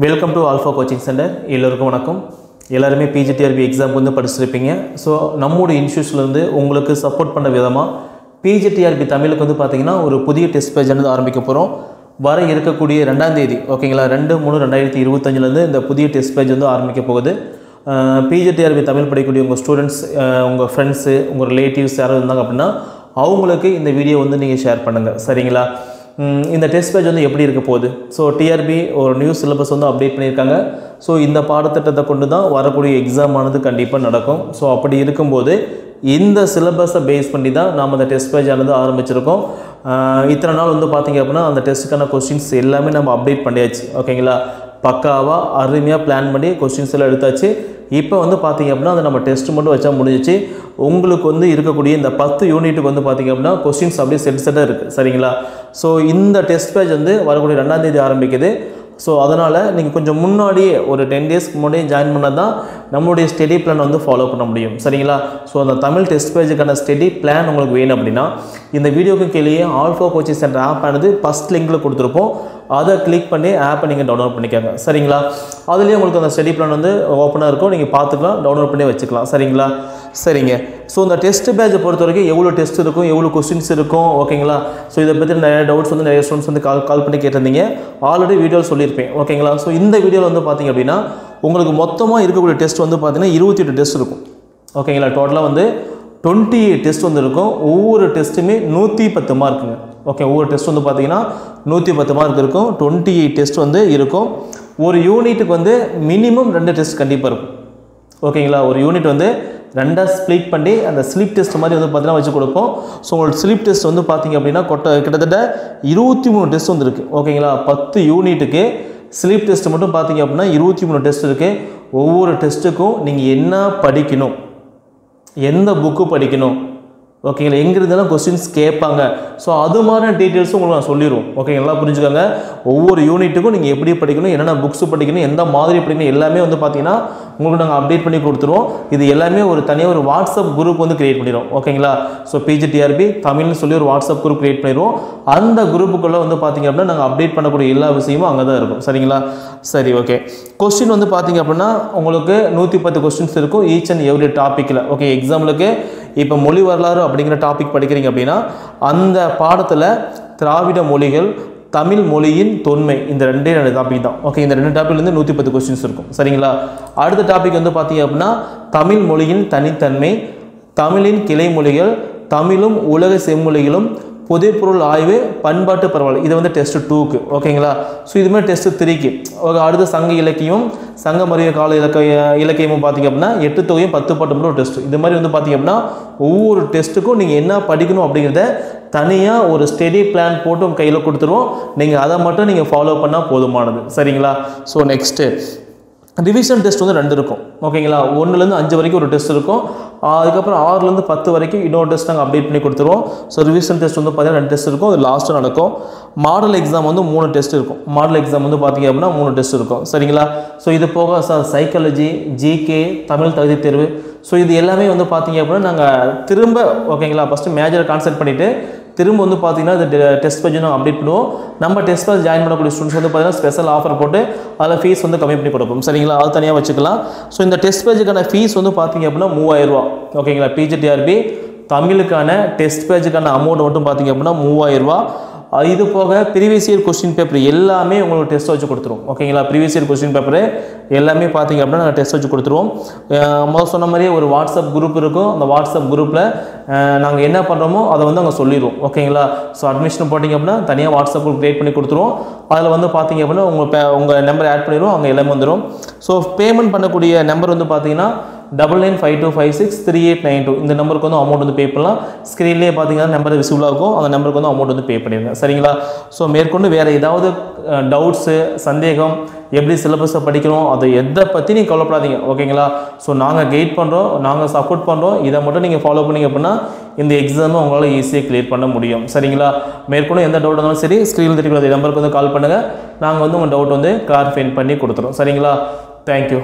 Welcome to alpha coaching centre. எல்லோருக்கும் வணக்கம். எல்லாருமே பிஜிடிஆர்பி எக்ஸாம் வந்து படிச்சிருப்பீங்க. ஸோ நம்மளுடைய இன்ஸ்டியூட்லேருந்து உங்களுக்கு சப்போர்ட் பண்ண விதமாக பிஜிடிஆர்பி தமிழுக்கு வந்து பார்த்திங்கன்னா ஒரு புதிய டெஸ்ட் பேஜ் வந்து ஆரம்பிக்க போகிறோம். வர இருக்கக்கூடிய 2ஆம் தேதி ஓகேங்களா, 2/3/2025 இந்த புதிய டெஸ்ட் பேஜ் வந்து ஆரம்பிக்க போகுது. பிஜிடிஆர்பி தமிழ் படிக்கக்கூடிய உங்கள் ஸ்டூடெண்ட்ஸ், உங்கள் ஃப்ரெண்ட்ஸு, உங்கள் ரிலேட்டிவ்ஸ் யாராவது இருந்தாங்க அப்படின்னா அவங்களுக்கு இந்த வீடியோ வந்து நீங்கள் ஷேர் பண்ணுங்கள், சரிங்களா? இந்த டெஸ்ட் பேஜ் வந்து எப்படி இருக்க போகுது? ஸோ டிஆர்பி ஒரு நியூ சிலபஸ் வந்து அப்டேட் பண்ணியிருக்காங்க. ஸோ இந்த பாடத்திட்டத்தை கொண்டு தான் வரக்கூடிய எக்ஸாம் ஆனது கண்டிப்பாக நடக்கும். ஸோ அப்படி இருக்கும்போது இந்த சிலபஸை பேஸ் பண்ணி தான் நாம் அந்த டெஸ்ட் பேஜ் ஆனது ஆரம்பிச்சிருக்கோம். இத்தனை நாள் வந்து பார்த்திங்க அப்படின்னா அந்த டெஸ்ட்டுக்கான கொஸ்டின்ஸ் எல்லாமே நம்ம அப்டேட் பண்ணியாச்சு, ஓகேங்களா? பக்காவாக அருமையாக பிளான் பண்ணி கொஸ்டின்ஸ் எல்லாம் எடுத்தாச்சு. இப்போ வந்து பார்த்திங்க அப்படின்னா அதை நம்ம டெஸ்ட் மட்டும் வச்சா முடிஞ்சிச்சு. உங்களுக்கு வந்து இருக்கக்கூடிய இந்த 10 யூனிட்டுக்கு வந்து பார்த்திங்க அப்படின்னா கொஸ்டின்ஸ் அப்படியே செட்டாக இருக்குது, சரிங்களா? ஸோ இந்த டெஸ்ட் பேஜ் வந்து வரக்கூடிய 2ஆம் தேதி ஆரம்பிக்குது. ஸோ அதனால் நீங்கள் கொஞ்சம் முன்னாடியே ஒரு 10 டேஸ்க்கு முன்னாடியே ஜாயின் பண்ணால் தான் நம்மளுடைய ஸ்டடி பிளான் வந்து ஃபாலோ பண்ண முடியும், சரிங்களா? ஸோ அந்த தமிழ் டெஸ்ட் பேஜுக்கான ஸ்டடி பிளான் உங்களுக்கு வேணும் அப்படின்னா இந்த வீடியோக்கு கீழே ஆல்ஃபா கோச்சிங் சென்டர் ஆப் ஆனது ஃபஸ்ட் லிங்கில் கொடுத்துருப்போம். அதை கிளிக் பண்ணி ஆப்பை நீங்கள் டவுன்லோட் பண்ணிக்கோங்க, சரிங்களா? அதுலேயே உங்களுக்கு அந்த ஸ்டடி பிளான் வந்து ஓப்பனாக இருக்கும், நீங்கள் பார்த்துக்கலாம், டவுன்லோட் பண்ணி வச்சுக்கலாம், சரிங்களா? சரிங்க. ஸோ இந்த டெஸ்ட் பேஜை பொறுத்த வரைக்கும் எவ்வளோ டெஸ்ட் இருக்கும், எவ்வளோ கொஸ்டின்ஸ் இருக்கும், ஓகேங்களா? ஸோ இதை பற்றி நிறைய டவுட்ஸ் வந்து நிறைய ஸ்டூடெண்ட்ஸ் வந்து கால் பண்ணி கேட்டிருந்தீங்க. ஆல்ரெடி வீடியோவில் சொல்லியிருப்பேன், ஓகேங்களா? ஸோ இந்த வீடியோவில் வந்து பார்த்திங்க அப்படின்னா உங்களுக்கு மொத்தமாக இருக்கக்கூடிய டெஸ்ட் வந்து பார்த்திங்கன்னா 28 டெஸ்ட் இருக்கும், ஓகேங்களா? டோட்டலாக வந்து 28 டெஸ்ட் வந்து இருக்கும். ஒவ்வொரு டெஸ்ட்டுமே 110 மார்க்குங்க, ஓகே? ஒவ்வொரு டெஸ்ட் வந்து பார்த்திங்கன்னா 110 மார்க் இருக்கும். 28 டெஸ்ட் வந்து இருக்கும். ஒரு யூனிட்டுக்கு வந்து மினிமம் 2 டெஸ்ட் கண்டிப்பாக இருக்கும், ஓகேங்களா? ஒரு யூனிட் வந்து 2ஆக ஸ்ப்ளிட் பண்ணி அந்த ஸ்லிப் டெஸ்ட் மாதிரி வந்து பார்த்தீங்கன்னா வச்சு கொடுப்போம். ஸோ உங்களுக்கு ஸ்லிப் டெஸ்ட் வந்து பார்த்திங்க அப்படின்னா கிட்டத்தட்ட 23 டெஸ்ட் வந்து இருக்குது, ஓகேங்களா? 10 யூனிட்டுக்கு ஸ்லிப் டெஸ்ட் மட்டும் பார்த்திங்க அப்படின்னா 23 டெஸ்ட் இருக்குது. ஒவ்வொரு டெஸ்ட்டுக்கும் நீங்கள் என்ன படிக்கணும், எந்த புக்கு படிக்கணும், ஓகேங்களா? எங்கிருந்தெல்லாம் கொஸ்டின்ஸ் கேட்பாங்க. ஸோ அது மாதிரியான டீட்டெயில்ஸும் உங்களுக்கு நான் சொல்லிடுவோம், ஓகேங்களா? புரிஞ்சுக்கோங்க. ஒவ்வொரு யூனிட்டுக்கும் நீங்கள் எப்படி படிக்கணும், என்னென்ன புக்ஸ் படிக்கணும், எந்த மாதிரி படிக்கணும் எல்லாமே வந்து பார்த்தீங்கன்னா உங்களுக்கு நாங்கள் அப்டேட் பண்ணி கொடுத்துருவோம். இது எல்லாமே ஒரு தனியாக ஒரு வாட்ஸ்அப் குரூப் வந்து கிரியேட் பண்ணிடுவோம், ஓகேங்களா? ஸோ பிஜிடிஆர்பி தமிழ்னு சொல்லி ஒரு வாட்ஸ்அப் குரூப் கிரியேட் பண்ணிடுவோம். அந்த குரூப்புக்குள்ளே வந்து பார்த்திங்க அப்படின்னா நாங்கள் அப்டேட் பண்ணக்கூடிய எல்லா விஷயமும் அங்கே தான் இருக்கும், சரிங்களா? சரி, ஓகே. கொஸ்டின் வந்து பார்த்திங்க அப்படின்னா உங்களுக்கு 110 கொஸ்டின்ஸ் இருக்கும் ஈச் அண்ட் எவ்ரி டாப்பிக்கில், ஓகே? எக்ஸாம்பிளுக்கு இப்போ மொழி வரலாறு அப்படிங்கிற டாபிக் படிக்கிறீங்க அப்படின்னா அந்த பாடத்தில் திராவிட மொழிகள், தமிழ் மொழியின் தொன்மை, இந்த 2 டாபிக் தான், ஓகே? இந்த 2 டாபிக்லேருந்து 110 கொஸ்டின்ஸ் இருக்கும், சரிங்களா? அடுத்த டாபிக் வந்து பார்த்தீங்க அப்படின்னா தமிழ் மொழியின் தனித்தன்மை, தமிழின் கிளை மொழிகள், தமிழும் உலக செம்மொழிகளும், புதைப்பொருள் ஆய்வு, பண்பாட்டு பரவல். இது வந்து டெஸ்ட் 2க்கு, ஓகேங்களா? ஸோ இதுமாதிரி டெஸ்ட் 3க்கு. அடுத்த சங்க இலக்கியம், சங்க மறிய கால இலக்கியமும் பார்த்திங்க அப்படின்னா 8 தொகையும் 10 பாட்டு மட்டும் ஒரு டெஸ்ட். இது மாதிரி வந்து பார்த்திங்க அப்படின்னா ஒவ்வொரு டெஸ்ட்டுக்கும் நீங்கள் என்ன படிக்கணும் அப்படிங்கிறத தனியாக ஒரு ஸ்டடி பிளான் போட்டு உங்கள் கையில் கொடுத்துருவோம். நீங்கள் அதை மட்டும் நீங்கள் ஃபாலோ பண்ணால் போதுமானது, சரிங்களா? ஸோ நெக்ஸ்ட்டு ரிவிஷன் டெஸ்ட் வந்து 2 இருக்கும், ஓகேங்களா? 1லேருந்து 5 வரைக்கும் ஒரு டெஸ்ட் இருக்கும். அதுக்கப்புறம் 6லேருந்து 10 வரைக்கும் இன்னொரு டெஸ்ட் நாங்கள் அப்டேட் பண்ணி கொடுத்துருவோம். ஸோ ரிவிஷன் டெஸ்ட் வந்து பார்த்தீங்கன்னா 2 டெஸ்ட் இருக்கும், அது லாஸ்ட்டாக நடக்கும். மாடல் எக்ஸாம் வந்து 3 டெஸ்ட் இருக்கும். மாடல் எக்ஸாம் வந்து பார்த்திங்க அப்படின்னா 3 டெஸ்ட் இருக்கும், சரிங்களா? ஸோ இது போக சைக்காலஜி, ஜிகே, தமிழ் தகுதி தேர்வு, ஸோ இது எல்லாமே வந்து பார்த்திங்க அப்படின்னா நாங்கள் திரும்ப, ஓகேங்களா, ஃபஸ்ட்டு மேஜரை கான்சென்ட் பண்ணிவிட்டு திரும்ப வந்து பார்த்திங்கன்னா இந்த டெஸ்ட் பேஜ் நாங்கள் அப்டேட் பண்ணுவோம். நம்ம டெஸ்ட் பேஜ் ஜாயின் பண்ணக்கூடிய ஸ்டூடெண்ட்ஸ் வந்து பார்த்திங்கன்னா ஸ்பெஷல் ஆஃபர் போட்டு அதில் ஃபீஸ் வந்து கம்மி பண்ணி கொடுப்போம், சரிங்களா? அது தனியாக வச்சுக்கலாம். ஸோ இந்த டெஸ்ட் பேஜுக்கான ஃபீஸ் வந்து பார்த்திங்க அப்படின்னா 3000 ரூபா, ஓகேங்களா? பிஜிடிஆர்பி தமிழுக்கான டெஸ்ட் பேஜுக்கான அமௌண்ட் மட்டும் பார்த்திங்க அப்படின்னா 3000 ரூபா. இது போக ப்ரீவியஸ் இயர் கொஸ்டின் பேப்பர் எல்லாமே உங்களுக்கு டெஸ்ட் வச்சு கொடுத்துருவோம், ஓகேங்களா? ப்ரீவியஸ் இயர் கொஸ்டின் பேப்பர் எல்லாமே பார்த்திங்க அப்படின்னா நாங்கள் டெஸ்ட் வச்சு கொடுத்துருவோம். முதல் சொன்ன மாதிரியே ஒரு வாட்ஸ்அப் குரூப் இருக்கும். அந்த வாட்ஸ்அப் குரூப்பில் நாங்கள் என்ன பண்ணுறோமோ அதை வந்து அங்கே சொல்லிடுவோம், ஓகேங்களா? ஸோ அட்மிஷன் போட்டிங்க அப்படின்னா தனியாக வாட்ஸ்அப் குரூப் கிரியேட் பண்ணி கொடுத்துருவோம். அதில் வந்து பார்த்திங்க அப்படின்னா உங்கள் நம்பர் ஆட் பண்ணிடுவோம், அங்கே எல்லாமே வந்துடும். ஸோ பேமெண்ட் பண்ணக்கூடிய நம்பர் வந்து பார்த்திங்கன்னா 9952563892 இந்த நம்பருக்கு வந்து அமௌண்ட் வந்து பே பண்ணலாம். ஸ்க்ரீன்லேயே பார்த்தீங்கன்னா நம்பர் விசிபிளாக இருக்கும், அந்த நம்பருக்கு வந்து அமௌண்ட் வந்து பே பண்ணிடுங்க, சரிங்களா? ஸோ மேற்கொண்டு வேறு ஏதாவது டவுட்ஸு, சந்தேகம், எப்படி சிலபஸை படிக்கணும், அதை எதை பற்றி நீங்கள் கவலைப்படாதீங்க, ஓகேங்களா? ஸோ நாங்கள் கைட் பண்ணுறோம், நாங்கள் சப்போர்ட் பண்ணுறோம். இதை மட்டும் நீங்கள் ஃபாலோ பண்ணிங்க அப்படின்னா இந்த எக்ஸாமை உங்களால் ஈஸியாக கிளியர் பண்ண முடியும், சரிங்களா? மேற்கொண்டு எந்த டவுட் இருந்தாலும் சரி ஸ்க்ரீனில் தெரிவிக்கிற நம்பருக்கு வந்து கால் பண்ணுங்கள். நாங்கள் வந்து உங்கள் டவுட் வந்து கிளாரிஃபை பண்ணி கொடுத்துறோம், சரிங்களா? தேங்க்யூ.